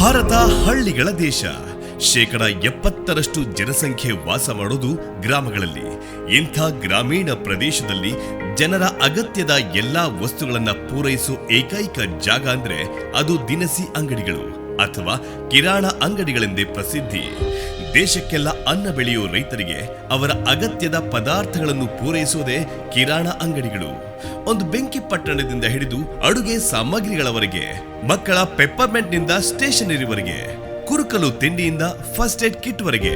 ಭಾರತ ಹಳ್ಳಿಗಳ ದೇಶ. 70% ಜನಸಂಖ್ಯೆ ವಾಸ ಮಾಡೋದು ಗ್ರಾಮಗಳಲ್ಲಿ. ಇಂಥ ಗ್ರಾಮೀಣ ಪ್ರದೇಶದಲ್ಲಿ ಜನರ ಅಗತ್ಯದ ಎಲ್ಲಾ ವಸ್ತುಗಳನ್ನ ಪೂರೈಸೋ ಏಕೈಕ ಜಾಗ ಅಂದ್ರೆ ಅದು ದಿನಸಿ ಅಂಗಡಿಗಳು ಅಥವಾ ಕಿರಾಣ ಅಂಗಡಿಗಳೆಂದೇ ಪ್ರಸಿದ್ಧಿ. ದೇಶಕ್ಕೆಲ್ಲ ಅನ್ನ ಬೆಳೆಯೋ ರೈತರಿಗೆ ಅವರ ಅಗತ್ಯದ ಪದಾರ್ಥಗಳನ್ನು ಪೂರೈಸೋದೇ ಕಿರಾಣ ಅಂಗಡಿಗಳು. ಒಂದು ಬೆಂಕಿ ಪಟ್ಟಣದಿಂದ ಹಿಡಿದು ಅಡುಗೆ ಸಾಮಗ್ರಿಗಳವರೆಗೆ, ಮಕ್ಕಳ ಪೆಪ್ಪರ್ಮೆಂಟ್ ನಿಂದ ಸ್ಟೇಷನರಿವರೆಗೆ, ಕುರುಕಲು ತಿಂಡಿಯಿಂದ ಫಸ್ಟ್ ಏಡ್ ಕಿಟ್ ವರೆಗೆ,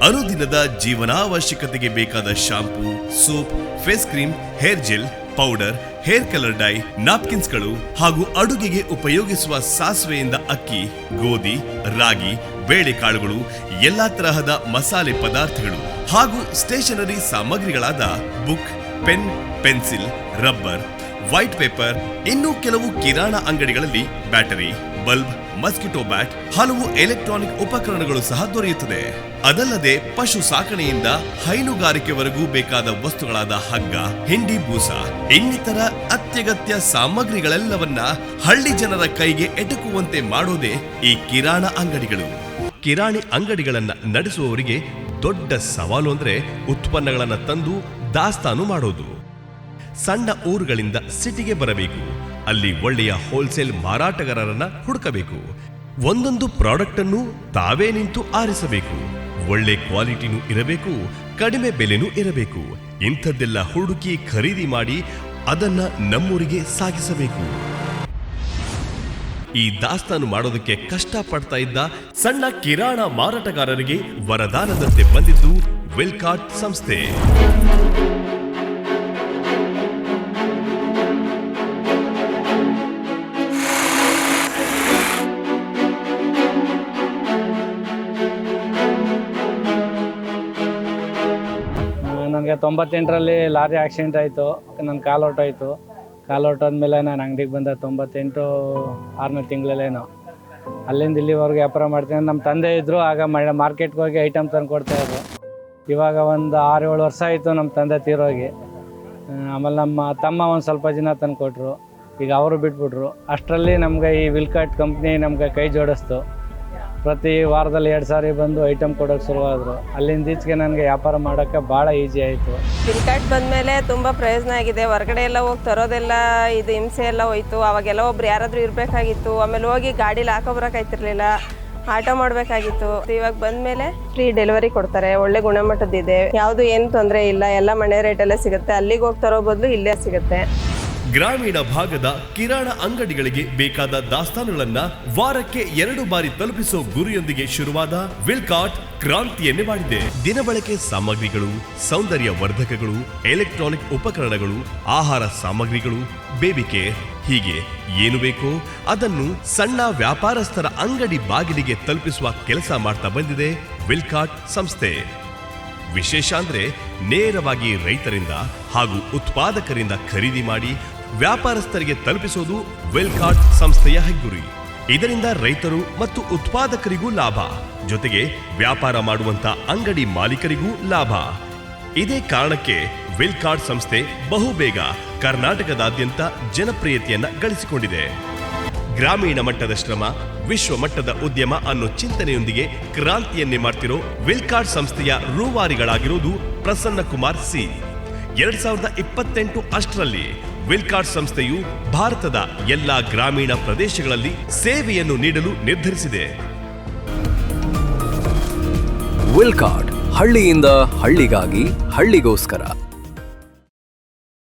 ಅನುದಿನದ ಜೀವನಾವಶ್ಯಕತೆಗೆ ಬೇಕಾದ shampoo, soap, face cream, hair gel, powder, hair colour dye, ನಾಪ್ಕಿನ್ಸ್ಗಳು ಹಾಗೂ ಅಡುಗೆಗೆ ಉಪಯೋಗಿಸುವ ಸಾಸಿವೆಯಿಂದ ಅಕ್ಕಿ, ಗೋಧಿ, ರಾಗಿ, ಬೇಳೆಕಾಳುಗಳು, ಎಲ್ಲಾ ತರಹದ ಮಸಾಲೆ ಪದಾರ್ಥಗಳು ಹಾಗೂ ಸ್ಟೇಷನರಿ ಸಾಮಗ್ರಿಗಳಾದ book, pen, pencil, rubber, white paper, ಇನ್ನೂ ಕೆಲವು ಕಿರಾಣ ಅಂಗಡಿಗಳಲ್ಲಿ ಬ್ಯಾಟರಿ, ಬಲ್ಬ್, ಮಸ್ಕಿಟೋ ಬ್ಯಾಟ್, ಹಲವು ಎಲೆಕ್ಟ್ರಾನಿಕ್ ಉಪಕರಣಗಳು ಸಹ ದೊರೆಯುತ್ತದೆ. ಅದಲ್ಲದೆ ಪಶು ಸಾಕಣೆಯಿಂದ ಹೈನುಗಾರಿಕೆವರೆಗೂ ಬೇಕಾದ ವಸ್ತುಗಳಾದ ಹಗ್ಗ, ಹಿಂಡಿ, ಬೂಸ, ಇನ್ನಿತರ ಅತ್ಯಗತ್ಯ ಸಾಮಗ್ರಿಗಳೆಲ್ಲವನ್ನ ಹಳ್ಳಿ ಜನರ ಕೈಗೆ ಎಟಕುವಂತೆ ಮಾಡೋದೇ ಈ ಕಿರಾಣ ಅಂಗಡಿಗಳು. ಕಿರಾಣಿ ಅಂಗಡಿಗಳನ್ನ ನಡೆಸುವವರಿಗೆ ದೊಡ್ಡ ಸವಾಲು ಅಂದ್ರೆ ಉತ್ಪನ್ನಗಳನ್ನ ತಂದು ದಾಸ್ತಾನು ಮಾಡೋದು. ಸಣ್ಣ ಊರುಗಳಿಂದ ಸಿಟಿಗೆ ಬರಬೇಕು, ಅಲ್ಲಿ ಒಳ್ಳೆಯ ಹೋಲ್ಸೇಲ್ ಮಾರಾಟಗಾರರನ್ನ ಹುಡುಕಬೇಕು. ಒಂದೊಂದು ಪ್ರಾಡಕ್ಟ್ ಅನ್ನು ತಾವೇ ನಿಂತು ಆರಿಸಬೇಕು. ಒಳ್ಳೆ ಕ್ವಾಲಿಟಿನೂ ಇರಬೇಕು, ಕಡಿಮೆ ಬೆಲೆನೂ ಇರಬೇಕು. ಇಂಥದ್ದೆಲ್ಲ ಹುಡುಕಿ ಖರೀದಿ ಮಾಡಿ ಅದನ್ನ ನಮ್ಮೂರಿಗೆ ಸಾಗಿಸಬೇಕು. ಈ ದಾಸ್ತಾನು ಮಾಡೋದಕ್ಕೆ ಕಷ್ಟಪಡ್ತಾ ಇದ್ದ ಸಣ್ಣ ಕಿರಾಣ ಮಾರಾಟಗಾರರಿಗೆ ವರದಾನದಂತೆ ಬಂದಿದ್ದು ವಿಲ್ಕಾರ್ಟ್ ಸಂಸ್ಥೆ. ನನಗೆ 98ರಲ್ಲಿ ಲಾರಿ ಆಕ್ಸಿಡೆಂಟ್ ಆಯಿತು. ನನ್ನ ಕಾಲು ಹೊರ್ಟೋಯ್ತು. ಕಾಲು ಹೊರ್ಟೋದ್ಮೇಲೆ ನಾನು ಅಂಗಡಿಗೆ ಬಂದೆ 98 6ನೇ ತಿಂಗಳಲ್ಲೇನೋ. ಅಲ್ಲಿಂದ ಇಲ್ಲಿವರೆಗೆ ವ್ಯಾಪಾರ ಮಾಡ್ತೀನಿ. ನಮ್ಮ ತಂದೆ ಇದ್ದರು, ಆಗ ಮಾರ್ಕೆಟ್ಗೆ ಹೋಗಿ ಐಟಮ್ ತಂದು ಕೊಡ್ತಾಯಿದ್ರು. ಇವಾಗ ಒಂದು 6-7 ವರ್ಷ ಆಯಿತು ನಮ್ಮ ತಂದೆ ತೀರೋಗಿ. ಆಮೇಲೆ ನಮ್ಮ ತಮ್ಮ ಒಂದು ಸ್ವಲ್ಪ ಜನ ತಂದು ಕೊಟ್ಟರು. ಈಗ ಅವರು ಬಿಟ್ಬಿಟ್ರು. ಅಷ್ಟರಲ್ಲಿ ನಮಗೆ ಈ ವಿಲ್ಕಾರ್ಟ್ ಕಂಪ್ನಿ ನಮಗೆ ಕೈ ಜೋಡಿಸ್ತು. ಪ್ರತಿ ವಾರದಲ್ಲಿ 2 ಸಾರಿ ಬಂದು ಐಟಮ್ ಕೊಡೋಕೆ ಶುರುವಾದರು. ಅಲ್ಲಿಂದ ಈಚೆಗೆ ನನಗೆ ವ್ಯಾಪಾರ ಮಾಡೋಕ್ಕೆ ಭಾಳ ಈಸಿ ಆಯಿತು. ವಿಲ್ಕಾರ್ಟ್ ಬಂದಮೇಲೆ ತುಂಬ ಪ್ರಯೋಜನ ಆಗಿದೆ. ಹೊರಗಡೆ ಎಲ್ಲ ಹೋಗಿ ತರೋದೆಲ್ಲ ಇದು ಹಿಂಸೆ ಎಲ್ಲ ಹೋಯ್ತು. ಅವಾಗೆಲ್ಲ ಒಬ್ರು ಯಾರಾದರೂ ಇರಬೇಕಾಗಿತ್ತು. ಆಮೇಲೆ ಹೋಗಿ ಗಾಡೀಲಿ ಹಾಕೋಬರೋಕ್ಕಾಯ್ತಿರ್ಲಿಲ್ಲ, ಆಟೋ ಮಾಡಬೇಕಾಗಿತ್ತು. ಇವಾಗ ಬಂದಮೇಲೆ ಫ್ರೀ ಡೆಲಿವರಿ ಕೊಡ್ತಾರೆ. ಒಳ್ಳೆ ಗುಣಮಟ್ಟದಿದೆ, ಯಾವುದು ಏನು ತೊಂದರೆ ಇಲ್ಲ. ಎಲ್ಲ ಮನೆ ರೇಟಲ್ಲೇ ಸಿಗುತ್ತೆ. ಅಲ್ಲಿಗೆ ಹೋಗಿ ತರೋ ಬದಲು ಇಲ್ಲೇ ಸಿಗುತ್ತೆ. ಗ್ರಾಮೀಣ ಭಾಗದ ಕಿರಾಣ ಅಂಗಡಿಗಳಿಗೆ ಬೇಕಾದ ದಾಸ್ತಾನುಗಳನ್ನ ವಾರಕ್ಕೆ 2 ಬಾರಿ ತಲುಪಿಸೋ ಗುರಿಯೊಂದಿಗೆ ಶುರುವಾದ ವಿಲ್ಕಾರ್ಟ್ ಕ್ರಾಂತಿಯನ್ನೇ ಮಾಡಿದೆ. ದಿನಬಳಕೆ ಸಾಮಗ್ರಿಗಳು, ಸೌಂದರ್ಯ ವರ್ಧಕಗಳು, ಎಲೆಕ್ಟ್ರಾನಿಕ್ ಉಪಕರಣಗಳು, ಆಹಾರ ಸಾಮಗ್ರಿಗಳು, ಬೇಬಿ ಕೇರ್, ಹೀಗೆ ಏನು ಬೇಕೋ ಅದನ್ನು ಸಣ್ಣ ವ್ಯಾಪಾರಸ್ಥರ ಅಂಗಡಿ ಬಾಗಿಲಿಗೆ ತಲುಪಿಸುವ ಕೆಲಸ ಮಾಡ್ತಾ ಬಂದಿದೆ ವಿಲ್ಕಾರ್ಟ್ ಸಂಸ್ಥೆ. ವಿಶೇಷ ಅಂದ್ರೆ ನೇರವಾಗಿ ರೈತರಿಂದ ಹಾಗೂ ಉತ್ಪಾದಕರಿಂದ ಖರೀದಿ ಮಾಡಿ ವ್ಯಾಪಾರಸ್ಥರಿಗೆ ತಲುಪಿಸೋದು ವಿಲ್ಕಾರ್ಟ್ ಸಂಸ್ಥೆಯ ಹೆಗ್ಗುರಿ. ಇದರಿಂದ ರೈತರು ಮತ್ತು ಉತ್ಪಾದಕರಿಗೂ ಲಾಭ, ಜೊತೆಗೆ ವ್ಯಾಪಾರ ಮಾಡುವಂತ ಅಂಗಡಿ ಮಾಲೀಕರಿಗೂ ಲಾಭ. ಇದೇ ಕಾರಣಕ್ಕೆ ವಿಲ್ಕಾರ್ಟ್ ಸಂಸ್ಥೆ ಬಹುಬೇಗ ಕರ್ನಾಟಕದಾದ್ಯಂತ ಜನಪ್ರಿಯತೆಯನ್ನ ಗಳಿಸಿಕೊಂಡಿದೆ. ಗ್ರಾಮೀಣ ಮಟ್ಟದ ಶ್ರಮ, ವಿಶ್ವ ಮಟ್ಟದ ಉದ್ಯಮ ಅನ್ನೋ ಚಿಂತನೆಯೊಂದಿಗೆ ಕ್ರಾಂತಿಯನ್ನೇ ಮಾಡ್ತಿರೋ ವಿಲ್ಕಾರ್ಟ್ ಸಂಸ್ಥೆಯ ರೂವಾರಿಗಳಾಗಿರೋದು ಪ್ರಸನ್ನ ಕುಮಾರ್ ಸಿ. 2028 ಅಷ್ಟರಲ್ಲಿ ವಿಲ್ಕಾರ್ಟ್ ಸಂಸ್ಥೆಯು ಭಾರತದ ಎಲ್ಲಾ ಗ್ರಾಮೀಣ ಪ್ರದೇಶಗಳಲ್ಲಿ ಸೇವೆಯನ್ನು ನೀಡಲು ನಿರ್ಧರಿಸಿದೆ. ವಿಲ್ಕಾರ್ಟ್, ಹಳ್ಳಿಯಿಂದ ಹಳ್ಳಿಗಾಗಿ, ಹಳ್ಳಿಗೋಸ್ಕರ.